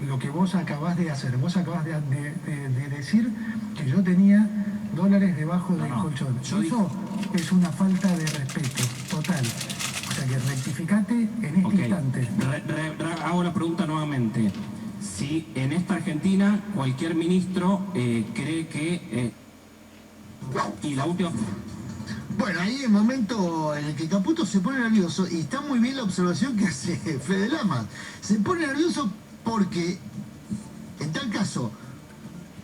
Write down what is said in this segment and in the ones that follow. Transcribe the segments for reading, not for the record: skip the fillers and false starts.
lo que vos acabás de hacer. Vos acabás de decir que yo tenía dólares debajo del colchón. Eso es una falta de respeto total. O sea que rectificate en este instante. Hago la pregunta nuevamente. Si en esta Argentina cualquier ministro cree que... y la última... Bueno, ahí el momento en el que Caputo se pone nervioso, y está muy bien la observación que hace Fede Lama. Se pone nervioso porque, en tal caso,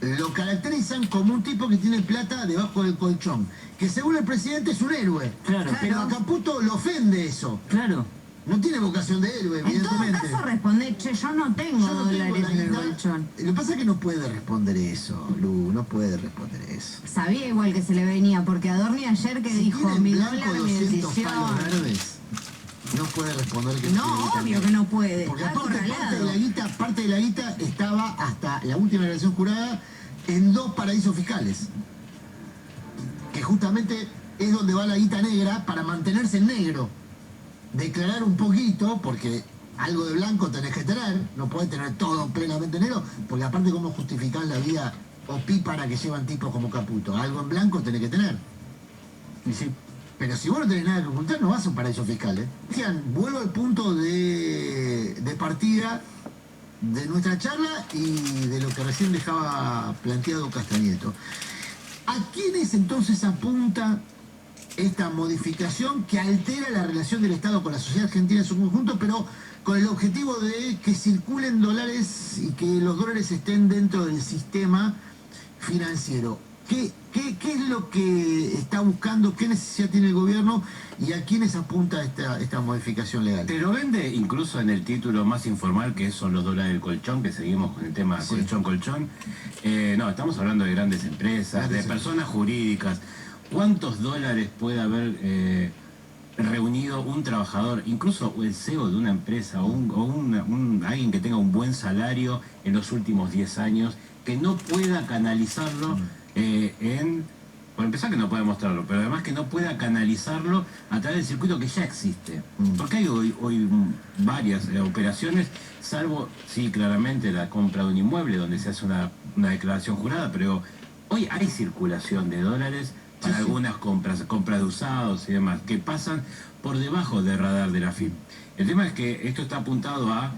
lo caracterizan como un tipo que tiene plata debajo del colchón, que según el presidente es un héroe. Claro. Pero a Caputo lo ofende eso. Claro. No tiene vocación de héroe, evidentemente. En todo caso responde, che, yo no tengo dólares en el colchón. Lo que pasa es que no puede responder eso, Lu, no puede responder eso. Sabía igual que se le venía, porque Adorni ayer que Si dijo, tiene en mi blanco dólar, mi 200 decisión. palos verdes, no puede responder que No, obvio que no puede. Porque Está aparte acorralado. parte de la guita estaba hasta la última declaración jurada en 2 paraísos fiscales. Que justamente es donde va la guita negra para mantenerse en negro. Declarar un poquito, porque algo de blanco tenés que tener, no podés tener todo plenamente negro, porque aparte cómo justificar la vida opípara que llevan tipos como Caputo. Algo en blanco tenés que tener. Y sí. Pero si vos no tenés nada que ocultar, no vas a un paraíso fiscal, ¿eh? Vuelvo al punto de partida de nuestra charla y de lo que recién dejaba planteado Castañeto. ¿A quiénes entonces apunta esta modificación que altera la relación del Estado con la sociedad argentina en su conjunto, pero con el objetivo de que circulen dólares y que los dólares estén dentro del sistema financiero? ¿Qué es lo que está buscando? ¿Qué necesidad tiene el gobierno? ¿Y a quiénes apunta esta modificación legal? Te lo vende incluso en el título más informal, que son los dólares del colchón, que seguimos con el tema colchón. No, estamos hablando de grandes empresas, de personas jurídicas. ¿Cuántos dólares puede haber reunido un trabajador, incluso el CEO de una empresa o alguien que tenga un buen salario en los últimos 10 años, que no pueda canalizarlo por empezar que no puede mostrarlo, pero además que no pueda canalizarlo a través del circuito que ya existe? Porque hay hoy varias operaciones, salvo, sí, claramente la compra de un inmueble donde se hace una declaración jurada, pero hoy hay circulación de dólares para algunas compras de usados y demás, que pasan por debajo del radar de la AFIP. El tema es que esto está apuntado a,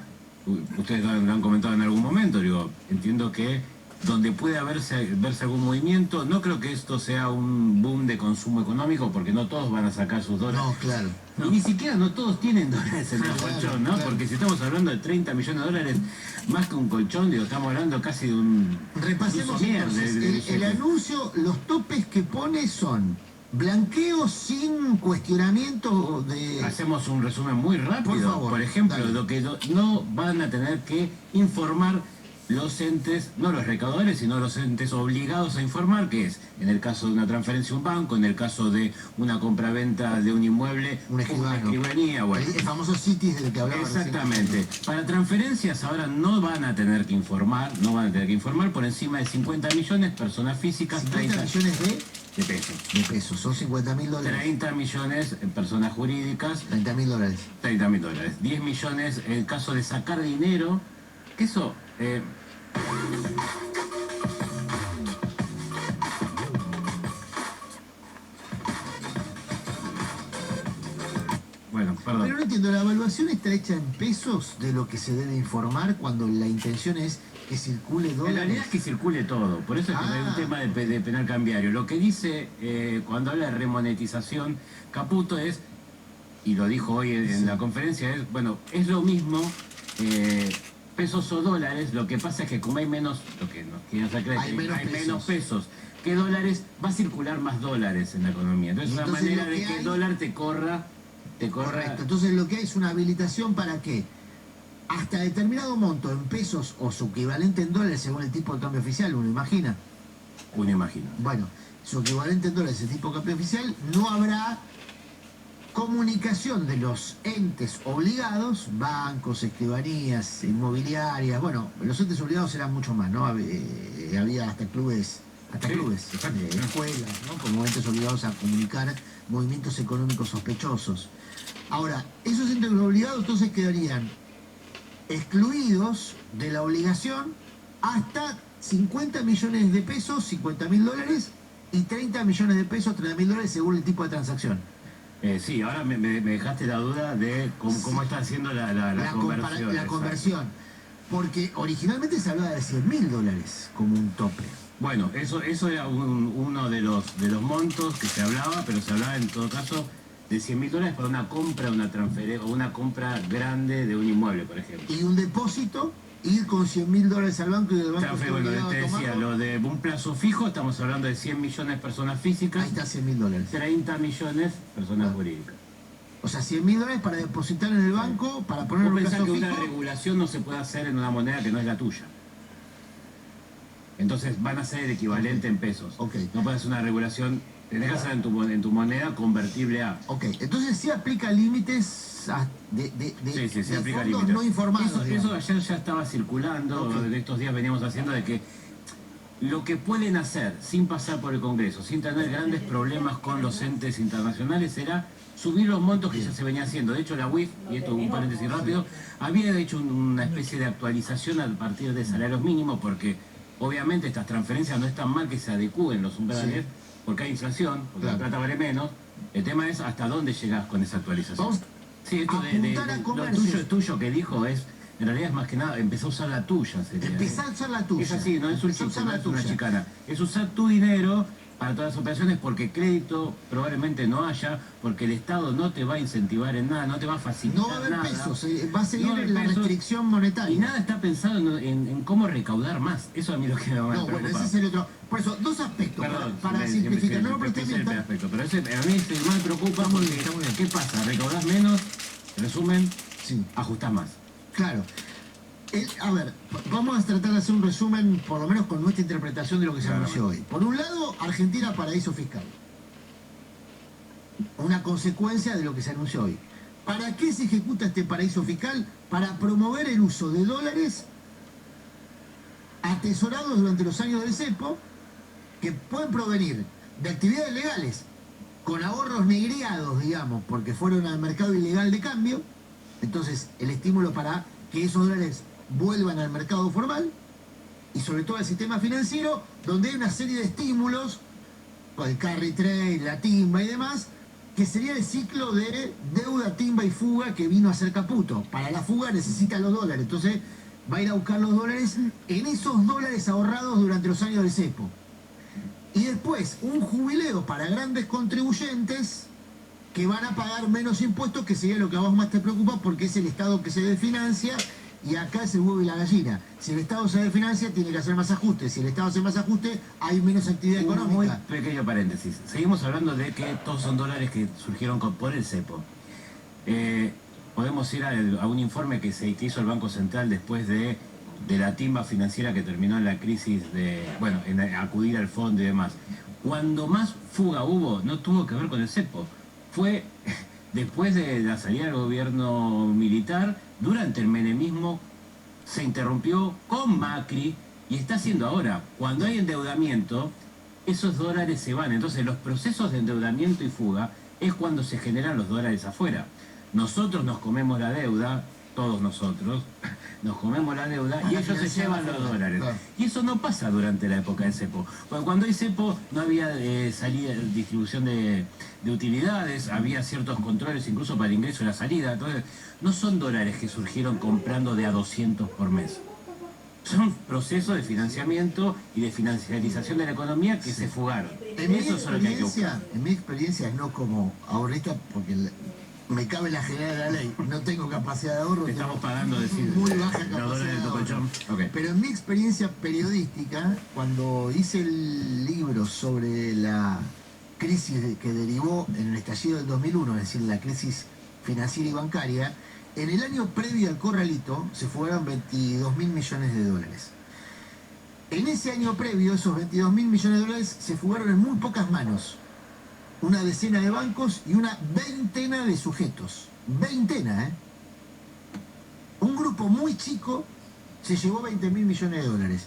ustedes lo han comentado en algún momento, digo, entiendo que donde puede verse algún movimiento, no creo que esto sea un boom de consumo económico, porque no todos van a sacar sus dólares. No, claro. Y ni siquiera no todos tienen dólares en el colchón, ¿no? Claro. Porque si estamos hablando de 30 millones de dólares, más que un colchón, digo, estamos hablando casi de un... Repasemos entonces, el anuncio, los topes que pone son blanqueo sin cuestionamiento de... Hacemos un resumen muy rápido. Por favor, por ejemplo, dale. lo que no van a tener que informar los entes, no los recaudadores, sino los entes obligados a informar, que es, en el caso de una transferencia a un banco, en el caso de una compraventa de un inmueble, una escribanía, bueno. El famoso CITIS del que hablaba. Exactamente. Para transferencias ahora no van a tener que informar, por encima de 50 millones, personas físicas, 50 millones de pesos. De pesos, son 50.000 dólares. 30 millones en personas jurídicas. 30.000 dólares. 30.000 dólares. 10 millones en el caso de sacar dinero, que eso... Bueno, perdón. Pero no entiendo, ¿la evaluación está hecha en pesos de lo que se debe informar cuando la intención es que circule dólares? En realidad es que circule todo, por eso es que hay un tema de penal cambiario. Lo que dice cuando habla de remonetización Caputo es, y lo dijo hoy en la conferencia, es, bueno, es lo mismo pesos o dólares, lo que pasa es que como hay menos, lo que nos quieren hacer creer, hay menos pesos que dólares, va a circular más dólares en la economía. Entonces, una manera de que el dólar te corra. Correcto, entonces lo que hay es una habilitación para que hasta determinado monto en pesos o su equivalente en dólares según el tipo de cambio oficial, uno imagina. Bueno, su equivalente en dólares, el tipo de cambio oficial, no habrá comunicación de los entes obligados, bancos, escribanías, inmobiliarias, bueno, los entes obligados eran mucho más, ¿no? Había hasta clubes, escuelas, ¿no? Como entes obligados a comunicar movimientos económicos sospechosos. Ahora, esos entes obligados entonces quedarían excluidos de la obligación hasta 50 millones de pesos, 50.000 dólares, y 30 millones de pesos, 30.000 dólares, según el tipo de transacción. Sí, ahora me dejaste la duda de cómo está haciendo la conversión. La conversión. Porque originalmente se hablaba de 100.000 dólares como un tope. Bueno, eso era uno de los montos que se hablaba, pero se hablaba en todo caso de 100.000 dólares para una compra, una transferencia o una compra grande de un inmueble, por ejemplo. Y un depósito, ir con 100.000 dólares al banco y del banco... Bueno, te decía, lo de un plazo fijo, estamos hablando de 100 millones de personas físicas. Ahí está 100.000 dólares. 30 millones personas jurídicas. O sea, 100.000 dólares para depositar en el banco, para poner un plazo fijo. Una regulación no se puede hacer en una moneda que no es la tuya. Entonces van a ser el equivalente en pesos. Okay. No puedes hacer una regulación, tenés que hacer en tu moneda convertible a. Ok, entonces sí aplica límites Sí, aplica fondos límites. no informados. Eso ayer ya estaba circulando, en estos días veníamos haciendo de que lo que pueden hacer sin pasar por el Congreso, sin tener grandes problemas con los entes internacionales, era subir los montos que ya se venía haciendo. De hecho, la UIF, y esto un paréntesis rápido, había hecho una especie de actualización a partir de salarios mínimos, porque obviamente estas transferencias no están mal que se adecúen los umbrales, porque hay inflación, porque la plata vale menos. El tema es hasta dónde llegás con esa actualización. Sí, esto lo tuyo que dijo es, en realidad es más que nada, empezó a usar la tuya. Empezar a usar la tuya. Es así, no es un chiste, no es una chicana. Es usar tu dinero para todas las operaciones, porque crédito probablemente no haya, porque el Estado no te va a incentivar en nada, no te va a facilitar nada. No va a haber pesos, va a seguir la restricción monetaria. Y nada está pensado en cómo recaudar más. Eso a mí lo que me va a preocupar. Bueno, ese es el otro. Por eso, dos aspectos, para simplificar. No, pero pero ese a mí es el más me preocupa porque, ¿qué pasa? ¿Recaudás menos? Resumen, ajustás más. Claro. A ver, vamos a tratar de hacer un resumen, por lo menos con nuestra interpretación de lo que se anunció hoy. Por un lado, Argentina paraíso fiscal. Una consecuencia de lo que se anunció hoy. ¿Para qué se ejecuta este paraíso fiscal? Para promover el uso de dólares atesorados durante los años del cepo, que pueden provenir de actividades legales, con ahorros negreados, digamos, porque fueron al mercado ilegal de cambio. Entonces, el estímulo para que esos dólares vuelvan al mercado formal y sobre todo al sistema financiero, donde hay una serie de estímulos, con el carry trade, la timba y demás, que sería el ciclo de deuda, timba y fuga que vino a ser Caputo. Para la fuga necesita los dólares, entonces va a ir a buscar los dólares en esos dólares ahorrados durante los años del cepo. Y después, un jubileo para grandes contribuyentes que van a pagar menos impuestos, que sería lo que a vos más te preocupa, porque es el Estado que se desfinancia, y acá es el huevo y la gallina. Si el Estado se desfinancia, tiene que hacer más ajustes. Si el Estado hace más ajustes, hay menos actividad económica. Muy pequeño paréntesis. Seguimos hablando de que todos son dólares que surgieron por el cepo. Podemos ir a un informe que hizo el Banco Central después de la timba financiera que terminó en la crisis en acudir al fondo y demás. Cuando más fuga hubo, no tuvo que ver con el cepo. Fue después de la salida del gobierno militar, durante el menemismo, se interrumpió con Macri y está haciendo ahora. Cuando hay endeudamiento, esos dólares se van. Entonces los procesos de endeudamiento y fuga es cuando se generan los dólares afuera. Nosotros nos comemos la deuda, todos nosotros, nos comemos la deuda y ellos se llevan los dólares. Claro. Y eso no pasa durante la época del cepo. Cuando hay cepo no había distribución de utilidades, había ciertos controles incluso para el ingreso y la salida. Entonces, no son dólares que surgieron comprando de a 200 por mes. Son procesos de financiamiento y de financiarización de la economía que se fugaron. En mi experiencia, no como ahorrista, porque me cabe la general de la ley, no tengo capacidad de ahorro. Estamos pagando, decir, muy baja capacidad de ahorro. Okay. Pero en mi experiencia periodística, cuando hice el libro sobre la crisis que derivó en el estallido del 2001, es decir, la crisis financiera y bancaria, en el año previo al corralito se fugaron 22.000 millones de dólares. En ese año previo, esos 22.000 millones de dólares se fugaron en muy pocas manos. Una decena de bancos y una veintena de sujetos. Veintena, ¿eh? Un grupo muy chico se llevó 20.000 millones de dólares.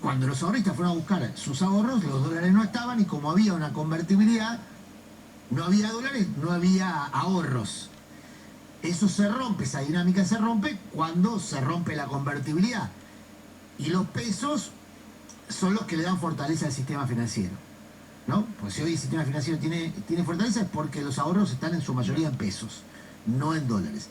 Cuando los ahorristas fueron a buscar sus ahorros, los dólares no estaban y como había una convertibilidad, no había dólares, no había ahorros. Eso se rompe, esa dinámica se rompe cuando se rompe la convertibilidad. Y los pesos son los que le dan fortaleza al sistema financiero, ¿no? Pues si hoy el sistema financiero tiene fortaleza es porque los ahorros están en su mayoría en pesos, no en dólares.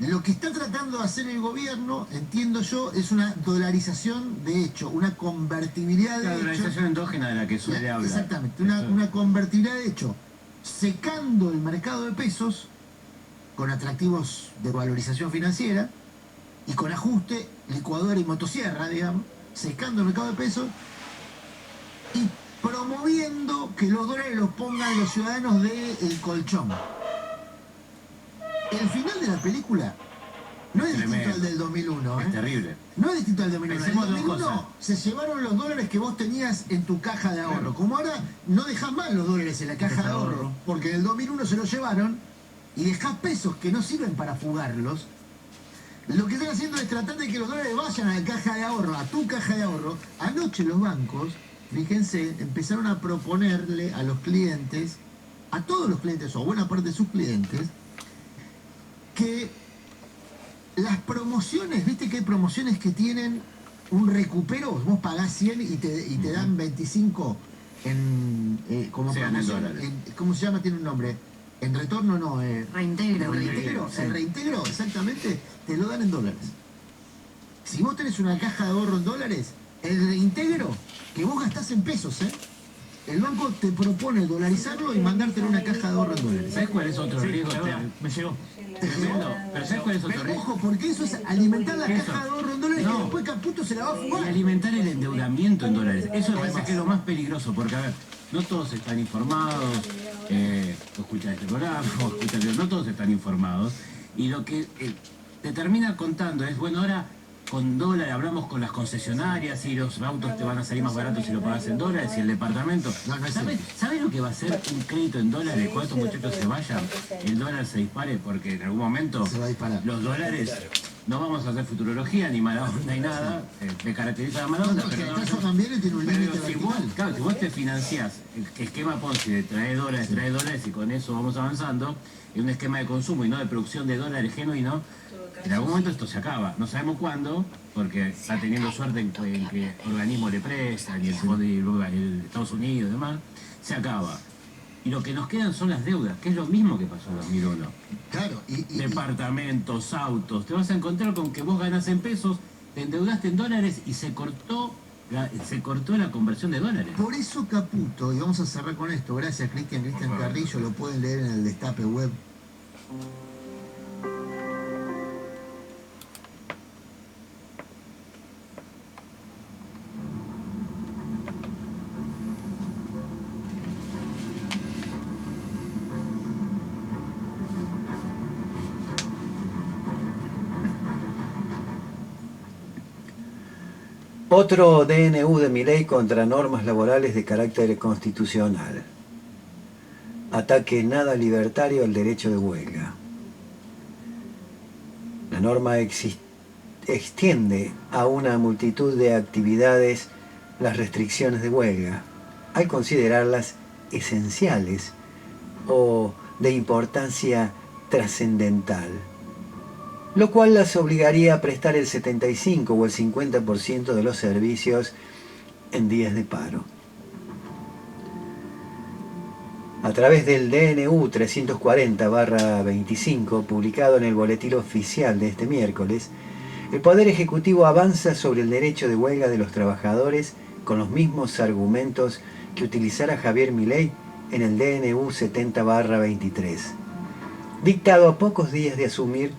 Lo que está tratando de hacer el gobierno, entiendo yo, es una dolarización de hecho, una convertibilidad de hecho. La dolarización endógena de la que suele hablar. Exactamente, una convertibilidad de hecho, secando el mercado de pesos con atractivos de valorización financiera y con ajuste, licuadora y motosierra, digamos, secando el mercado de pesos y promoviendo que los dólares los pongan los ciudadanos del colchón. El final de la película no es distinto al del 2001. Es terrible. No es distinto al del 2001. En el Pensemos dos 2001 se llevaron los dólares que vos tenías en tu caja de ahorro. Claro. Como ahora no dejás más los dólares en la caja de ahorro, porque en el 2001 se los llevaron y dejás pesos que no sirven para fugarlos. Lo que están haciendo es tratar de que los dólares vayan a la caja de ahorro, a tu caja de ahorro. Anoche los bancos, fíjense, empezaron a proponerle a los clientes, a todos los clientes o a buena parte de sus clientes, que las promociones, viste que hay promociones que tienen un recupero, vos pagás 100 y te dan 25 como promoción, ¿cómo se llama? Tiene un nombre. En retorno no. Reintegro. Sí. El reintegro, exactamente, te lo dan en dólares. Si vos tenés una caja de ahorro en dólares, el reintegro que vos gastás en pesos, el banco te propone dolarizarlo y mandártelo a una caja de ahorro en dólares. ¿Sabes cuál es otro riesgo? Me llegó. Tremendo. Pero ¿sabes cuál es otro riesgo? Ojo, porque eso es alimentar la caja de ahorro en dólares que después Caputo se la va a Y fugar. alimentar el endeudamiento en dólares. Eso me parece que es lo más peligroso, porque a ver, no todos están informados, o escuchan este programa, no todos están informados, y lo que te termina contando es, bueno, ahora con dólares hablamos con las concesionarias y los autos te van a salir más baratos si lo pagas en dólares y el departamento. ¿Sabes lo que va a ser un crédito en dólares cuando estos muchachos se vayan? El dólar se dispare porque en algún momento se va a disparar. Los dólares, no vamos a hacer futurología ni mala onda ni nada, me caracteriza la mala onda, pero el caso también tiene un límite vertical. Claro, si vos te financiás el esquema Ponzi de traer dólares y con eso vamos avanzando, en un esquema de consumo y no de producción de dólares genuino, en algún momento esto se acaba. No sabemos cuándo, porque está teniendo suerte en que organismos le prestan y el Estados Unidos y demás, se acaba. Y lo que nos quedan son las deudas, que es lo mismo que pasó en 2001. Claro, Departamentos, autos, te vas a encontrar con que vos ganás en pesos, te endeudaste en dólares y se cortó la conversión de dólares. Por eso Caputo, y vamos a cerrar con esto, gracias Cristian Carrillo, lo pueden leer en el Destape Web. Otro DNU de Milei contra normas laborales de carácter constitucional. Ataque nada libertario al derecho de huelga. La norma extiende a una multitud de actividades las restricciones de huelga, al considerarlas esenciales o de importancia trascendental, lo cual las obligaría a prestar el 75 o el 50% de los servicios en días de paro. A través del DNU 340/25, publicado en el Boletín Oficial de este miércoles, el Poder Ejecutivo avanza sobre el derecho de huelga de los trabajadores con los mismos argumentos que utilizara Javier Milei en el DNU 70/23, dictado a pocos días de asumir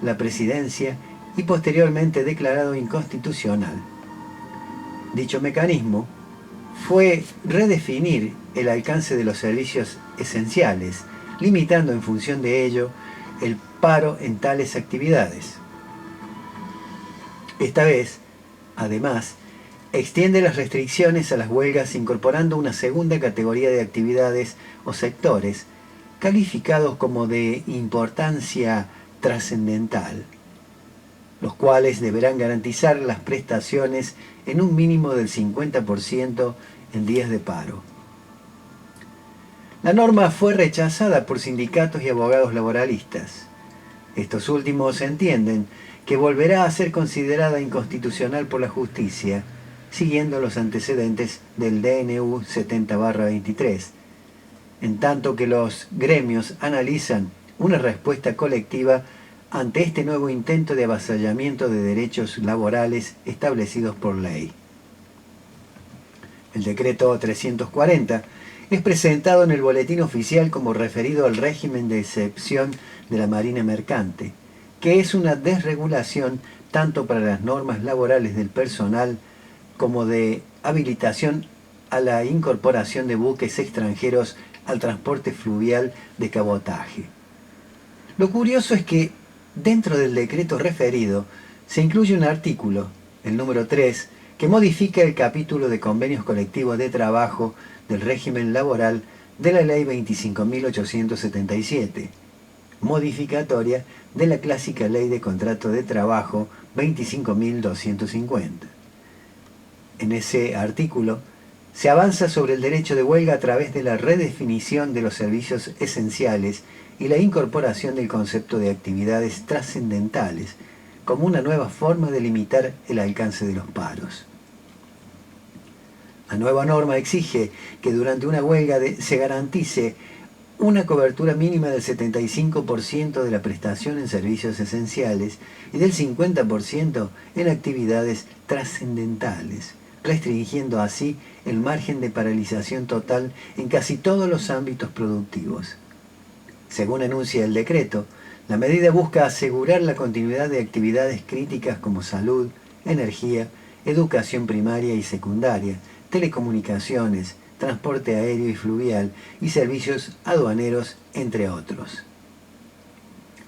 la presidencia y posteriormente declarado inconstitucional. Dicho mecanismo fue redefinir el alcance de los servicios esenciales, limitando en función de ello el paro en tales actividades. Esta vez, además, extiende las restricciones a las huelgas incorporando una segunda categoría de actividades o sectores calificados como de importancia trascendental, los cuales deberán garantizar las prestaciones en un mínimo del 50% en días de paro. La norma fue rechazada por sindicatos y abogados laboralistas. Estos últimos entienden que volverá a ser considerada inconstitucional por la justicia, siguiendo los antecedentes del DNU 70/23, en tanto que los gremios analizan una respuesta colectiva ante este nuevo intento de avasallamiento de derechos laborales establecidos por ley. El decreto 340 es presentado en el boletín oficial como referido al régimen de excepción de la Marina Mercante, que es una desregulación tanto para las normas laborales del personal como de habilitación a la incorporación de buques extranjeros al transporte fluvial de cabotaje. Lo curioso es que dentro del decreto referido se incluye un artículo, el número 3, que modifica el capítulo de convenios colectivos de trabajo del régimen laboral de la Ley 25.877, modificatoria de la clásica Ley de Contrato de Trabajo 25.250. En ese artículo se avanza sobre el derecho de huelga a través de la redefinición de los servicios esenciales y la incorporación del concepto de actividades trascendentales como una nueva forma de limitar el alcance de los paros. La nueva norma exige que durante una huelga se garantice una cobertura mínima del 75% de la prestación en servicios esenciales y del 50% en actividades trascendentales, restringiendo así el margen de paralización total en casi todos los ámbitos productivos. Según enuncia el decreto, la medida busca asegurar la continuidad de actividades críticas como salud, energía, educación primaria y secundaria, telecomunicaciones, transporte aéreo y fluvial y servicios aduaneros, entre otros.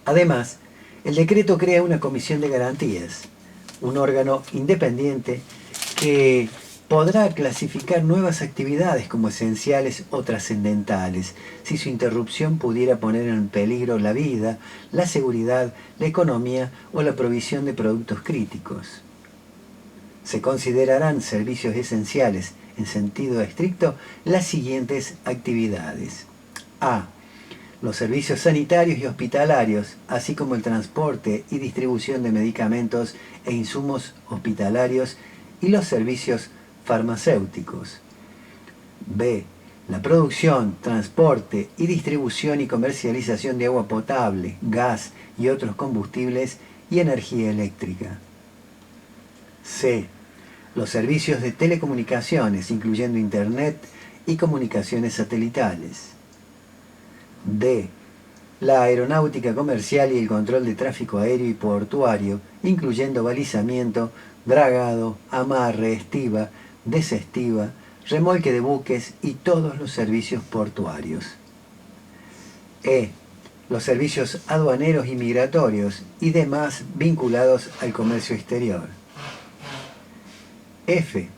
Además, el decreto crea una comisión de garantías, un órgano independiente que podrá clasificar nuevas actividades como esenciales o trascendentales si su interrupción pudiera poner en peligro la vida, la seguridad, la economía o la provisión de productos críticos. Se considerarán servicios esenciales en sentido estricto las siguientes actividades. A. Los servicios sanitarios y hospitalarios, así como el transporte y distribución de medicamentos e insumos hospitalarios y los servicios farmacéuticos. B. La producción, transporte y distribución y comercialización de agua potable, gas y otros combustibles y energía eléctrica. C. Los servicios de telecomunicaciones, incluyendo Internet y comunicaciones satelitales. D. La aeronáutica comercial y el control de tráfico aéreo y portuario, incluyendo balizamiento, dragado, amarre, estiva, desestiva, remolque de buques y todos los servicios portuarios. E. Los servicios aduaneros y migratorios y demás vinculados al comercio exterior. F.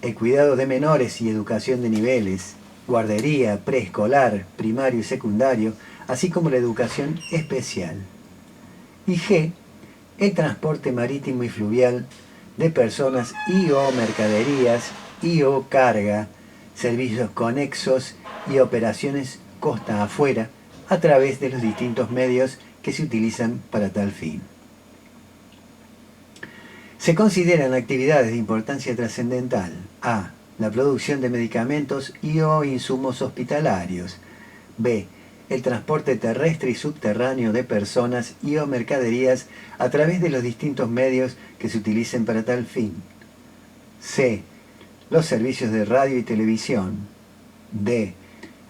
El cuidado de menores y educación de niveles, guardería, preescolar, primario y secundario, así como la educación especial. Y G. El transporte marítimo y fluvial de personas y o mercaderías y o carga, servicios conexos y operaciones costa afuera a través de los distintos medios que se utilizan para tal fin. Se consideran actividades de importancia trascendental: A. La producción de medicamentos y o insumos hospitalarios. B. El transporte terrestre y subterráneo de personas y o mercaderías a través de los distintos medios que se utilicen para tal fin. C. Los servicios de radio y televisión. D.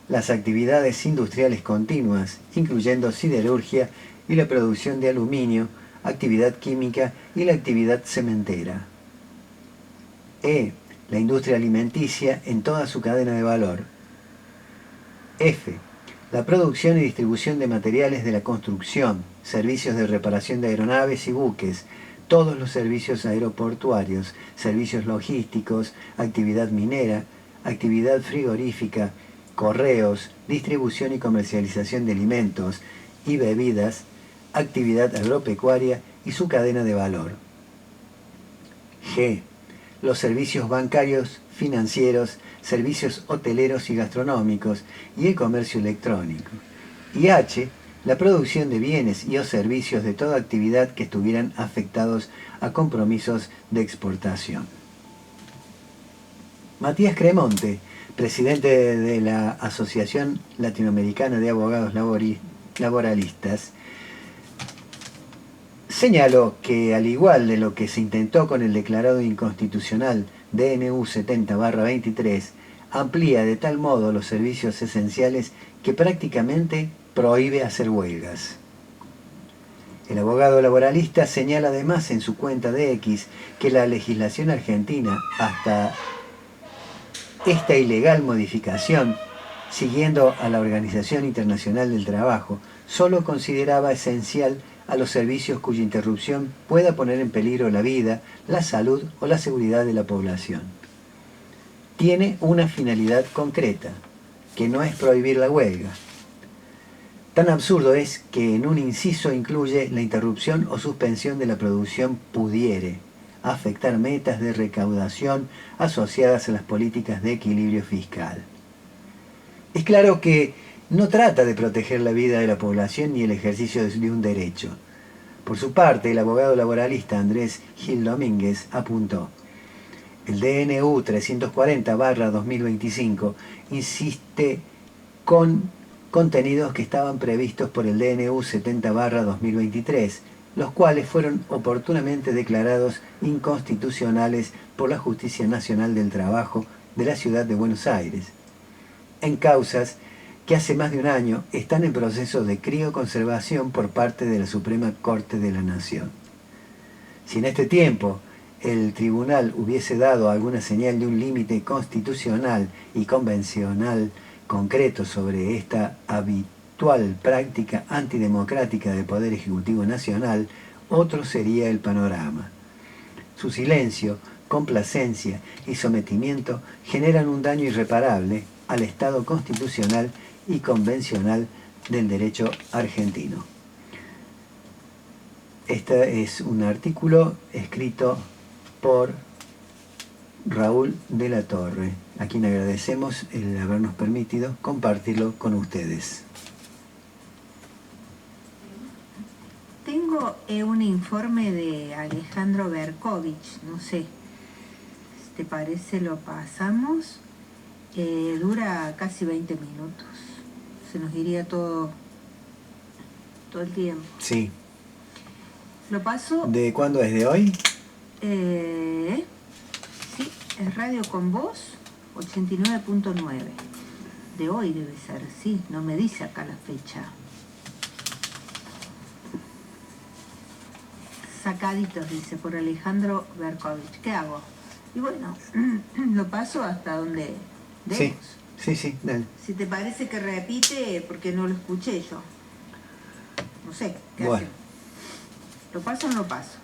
Las actividades industriales continuas, incluyendo siderurgia y la producción de aluminio, actividad química y la actividad cementera. E. La industria alimenticia en toda su cadena de valor. F. La producción y distribución de materiales de la construcción, servicios de reparación de aeronaves y buques, todos los servicios aeroportuarios, servicios logísticos, actividad minera, actividad frigorífica, correos, distribución y comercialización de alimentos y bebidas, actividad agropecuaria y su cadena de valor. G. Los servicios bancarios, financieros, servicios hoteleros y gastronómicos y el comercio electrónico. Y H. la producción de bienes y o servicios de toda actividad que estuvieran afectados a compromisos de exportación. Matías Cremonte, presidente de la Asociación Latinoamericana de Abogados Laboralistas, señaló que, al igual de lo que se intentó con el declarado inconstitucional DNU 70/23, amplía de tal modo los servicios esenciales que prácticamente prohíbe hacer huelgas. El abogado laboralista señala además en su cuenta de X que la legislación argentina, hasta esta ilegal modificación, siguiendo a la Organización Internacional del Trabajo, solo consideraba esencial a los servicios cuya interrupción pueda poner en peligro la vida, la salud o la seguridad de la población. Tiene una finalidad concreta, que no es prohibir la huelga. Tan absurdo es que en un inciso incluye la interrupción o suspensión de la producción pudiere afectar metas de recaudación asociadas a las políticas de equilibrio fiscal. Es claro que no trata de proteger la vida de la población ni el ejercicio de un derecho. Por su parte, el abogado laboralista Andrés Gil Domínguez apuntó: el DNU 340/2025 insiste con contenidos que estaban previstos por el DNU 70/2023, los cuales fueron oportunamente declarados inconstitucionales por la Justicia Nacional del Trabajo de la Ciudad de Buenos Aires, en causas que hace más de un año están en proceso de crioconservación por parte de la Suprema Corte de la Nación. Si en este tiempo el tribunal hubiese dado alguna señal de un límite constitucional y convencional concreto sobre esta habitual práctica antidemocrática del Poder Ejecutivo Nacional, otro sería el panorama. Su silencio, complacencia y sometimiento generan un daño irreparable al Estado constitucional y convencional del derecho argentino. Este es un artículo escrito por Raúl de la Torre, a quien agradecemos el habernos permitido compartirlo con ustedes. Tengo un informe de Alejandro Berkovich, no sé, si te parece lo pasamos. Dura casi 20 minutos, se nos iría todo el tiempo. Sí. Lo paso. ¿De cuándo es? ¿De hoy? Sí, es Radio con Voz 89.9. De hoy debe ser, sí, no me dice acá la fecha. Sacaditos, dice, por Alejandro Berkovich. ¿Qué hago? Y bueno, lo paso hasta donde demos. Sí, dale. Si te parece que repite, porque no lo escuché yo. No sé, ¿qué bueno. hacemos? ¿Lo paso o no lo paso?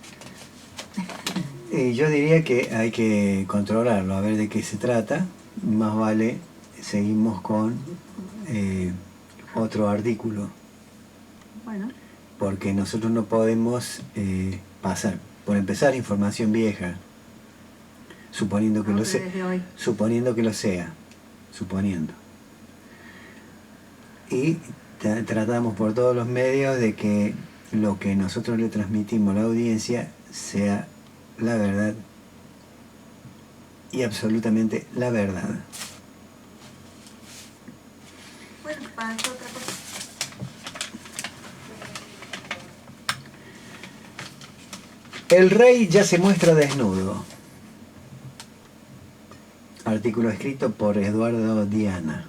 Yo diría que hay que controlarlo, a ver de qué se trata. Más vale, seguimos con otro artículo. Bueno. Porque nosotros no podemos pasar, por empezar, información vieja, suponiendo que lo sea, suponiendo. Y tratamos por todos los medios de que lo que nosotros le transmitimos a la audiencia sea la verdad y absolutamente la verdad. Bueno, para otra cosa. El rey ya se muestra desnudo. Artículo escrito por Eduardo Diana.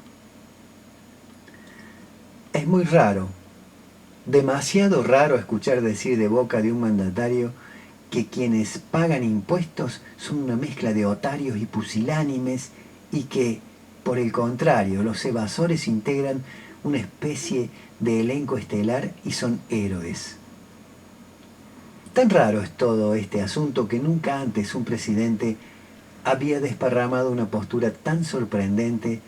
Es muy raro, demasiado raro escuchar decir de boca de un mandatario que quienes pagan impuestos son una mezcla de otarios y pusilánimes y que, por el contrario, los evasores integran una especie de elenco estelar y son héroes. Tan raro es todo este asunto que nunca antes un presidente había desparramado una postura tan sorprendente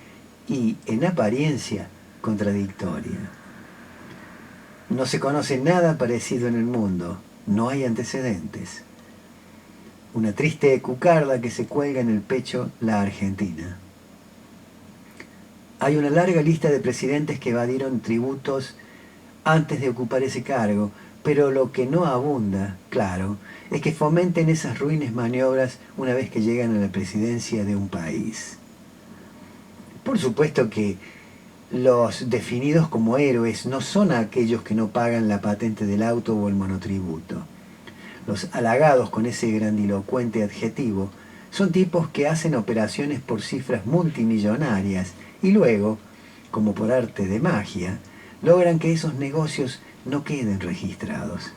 y, en apariencia, contradictoria. No se conoce nada parecido en el mundo, no hay antecedentes. Una triste cucarda que se cuelga en el pecho la Argentina. Hay una larga lista de presidentes que evadieron tributos antes de ocupar ese cargo, pero lo que no abunda, claro, es que fomenten esas ruines maniobras una vez que llegan a la presidencia de un país. Por supuesto que los definidos como héroes no son aquellos que no pagan la patente del auto o el monotributo. Los halagados con ese grandilocuente adjetivo son tipos que hacen operaciones por cifras multimillonarias y luego, como por arte de magia, logran que esos negocios no queden registrados.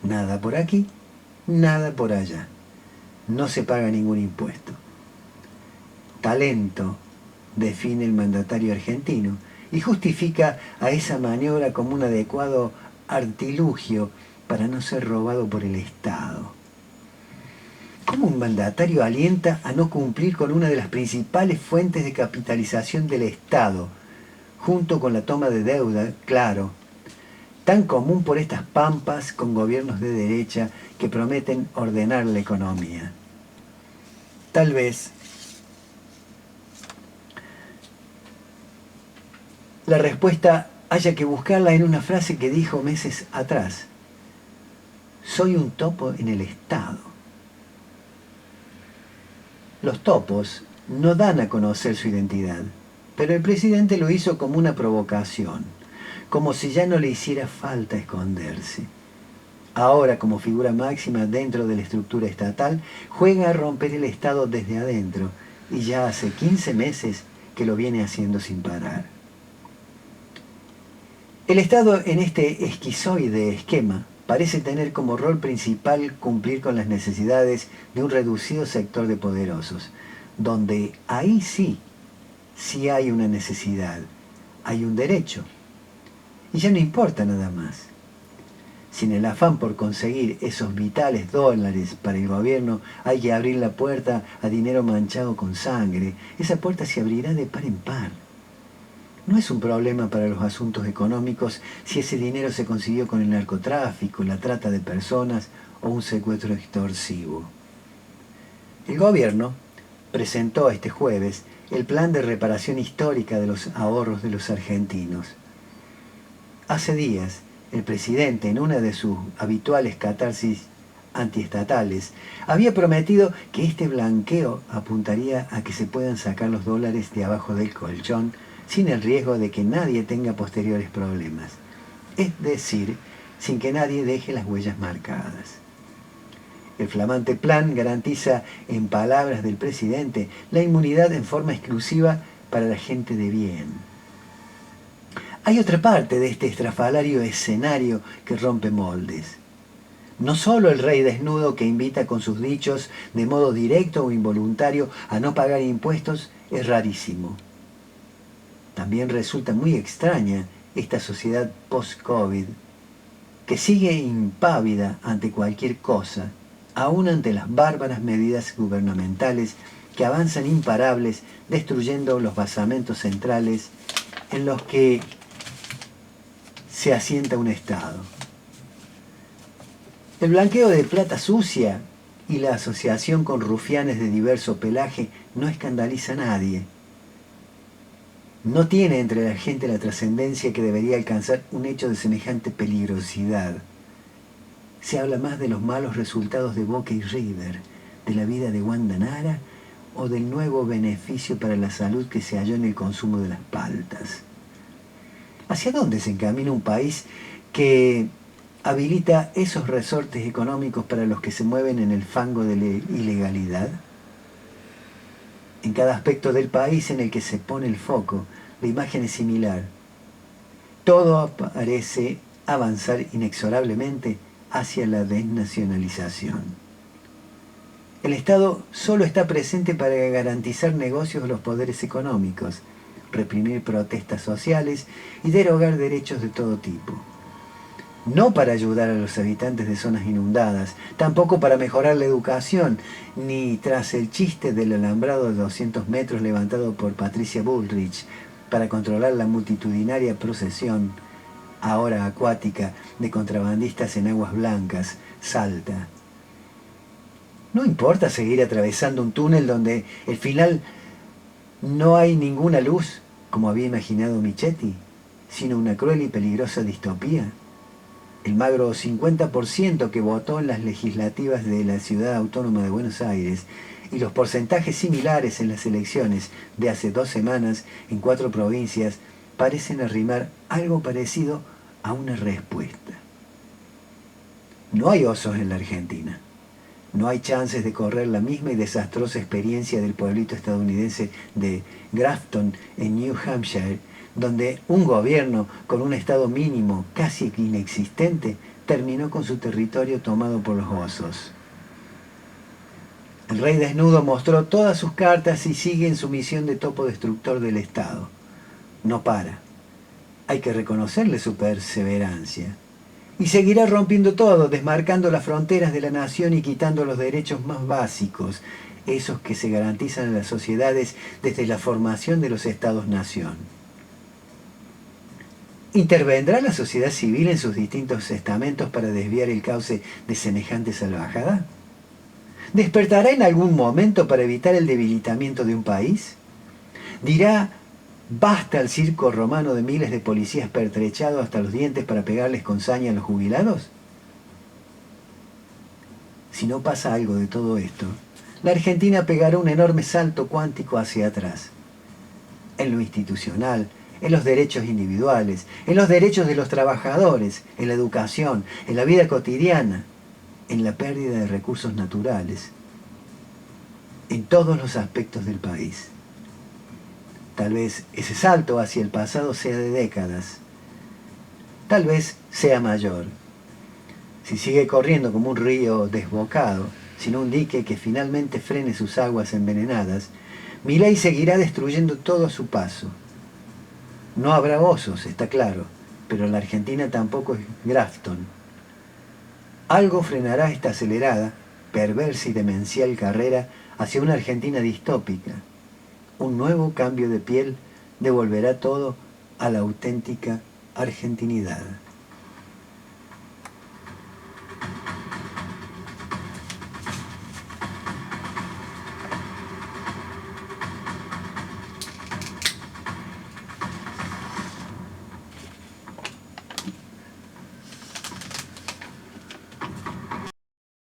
Nada por aquí, nada por allá. No se paga ningún impuesto. Talento, define el mandatario argentino, y justifica a esa maniobra como un adecuado artilugio para no ser robado por el Estado. ¿Cómo un mandatario alienta a no cumplir con una de las principales fuentes de capitalización del Estado, junto con la toma de deuda, claro, tan común por estas pampas con gobiernos de derecha que prometen ordenar la economía? Tal vez la respuesta haya que buscarla en una frase que dijo meses atrás: soy un topo en el Estado. Los topos no dan a conocer su identidad, pero el presidente lo hizo como una provocación, como si ya no le hiciera falta esconderse. Ahora, como figura máxima dentro de la estructura estatal, juega a romper el Estado desde adentro, y ya hace 15 meses que lo viene haciendo sin parar. El Estado, en este esquizoide esquema, parece tener como rol principal cumplir con las necesidades de un reducido sector de poderosos, donde ahí sí hay una necesidad, hay un derecho, y ya no importa nada más. Sin el afán por conseguir esos vitales dólares para el gobierno, hay que abrir la puerta a dinero manchado con sangre. Esa puerta se abrirá de par en par. No es un problema para los asuntos económicos si ese dinero se consiguió con el narcotráfico, la trata de personas o un secuestro extorsivo. El gobierno presentó este jueves el plan de reparación histórica de los ahorros de los argentinos. Hace días, el presidente, en una de sus habituales catarsis antiestatales, había prometido que este blanqueo apuntaría a que se puedan sacar los dólares de abajo del colchón sin el riesgo de que nadie tenga posteriores problemas, es decir, sin que nadie deje las huellas marcadas. El flamante plan garantiza, en palabras del presidente, la inmunidad en forma exclusiva para la gente de bien. Hay otra parte de este estrafalario escenario que rompe moldes. No solo el rey desnudo que invita con sus dichos de modo directo o involuntario a no pagar impuestos es rarísimo. También resulta muy extraña esta sociedad post-COVID, que sigue impávida ante cualquier cosa, aún ante las bárbaras medidas gubernamentales que avanzan imparables, destruyendo los basamentos centrales en los que se asienta un Estado. El blanqueo de plata sucia y la asociación con rufianes de diverso pelaje no escandaliza a nadie. No tiene entre la gente la trascendencia que debería alcanzar un hecho de semejante peligrosidad. Se habla más de los malos resultados de Boca y River, de la vida de Wanda Nara o del nuevo beneficio para la salud que se halló en el consumo de las paltas. ¿Hacia dónde se encamina un país que habilita esos resortes económicos para los que se mueven en el fango de la ilegalidad? En cada aspecto del país en el que se pone el foco, la imagen es similar. Todo parece avanzar inexorablemente hacia la desnacionalización. El Estado solo está presente para garantizar negocios de los poderes económicos, reprimir protestas sociales y derogar derechos de todo tipo. No para ayudar a los habitantes de zonas inundadas, tampoco para mejorar la educación, ni tras el chiste del alambrado de 200 metros levantado por Patricia Bullrich para controlar la multitudinaria procesión, ahora acuática, de contrabandistas en Aguas Blancas, Salta. No importa seguir atravesando un túnel donde al final no hay ninguna luz, como había imaginado Michetti. sino una cruel y peligrosa distopía? El magro 50% que votó en las legislativas de la Ciudad Autónoma de Buenos Aires y los porcentajes similares en las elecciones de hace 2 semanas en 4 provincias parecen arrimar algo parecido a una respuesta. No hay osos en la Argentina. No hay chances de correr la misma y desastrosa experiencia del pueblito estadounidense de Grafton en New Hampshire, donde un gobierno con un estado mínimo casi inexistente terminó con su territorio tomado por los osos. El rey desnudo mostró todas sus cartas y sigue en su misión de topo destructor del Estado. No para. Hay que reconocerle su perseverancia. Y seguirá rompiendo todo, desmarcando las fronteras de la nación y quitando los derechos más básicos, esos que se garantizan en las sociedades desde la formación de los Estados-nación. ¿Intervendrá la sociedad civil en sus distintos estamentos para desviar el cauce de semejante salvajada? ¿Despertará en algún momento para evitar el debilitamiento de un país? ¿Dirá basta al circo romano de miles de policías pertrechados hasta los dientes para pegarles con saña a los jubilados? Si no pasa algo de todo esto, la Argentina pegará un enorme salto cuántico hacia atrás. En lo institucional, en los derechos individuales, en los derechos de los trabajadores, en la educación, en la vida cotidiana, en la pérdida de recursos naturales, en todos los aspectos del país. Tal vez ese salto hacia el pasado sea de décadas. Tal vez sea mayor. Si sigue corriendo como un río desbocado, sin un dique que finalmente frene sus aguas envenenadas, Milei seguirá destruyendo todo a su paso. No habrá osos, está claro, pero la Argentina tampoco es Grafton. Algo frenará esta acelerada, perversa y demencial carrera hacia una Argentina distópica. Un nuevo cambio de piel devolverá todo a la auténtica argentinidad.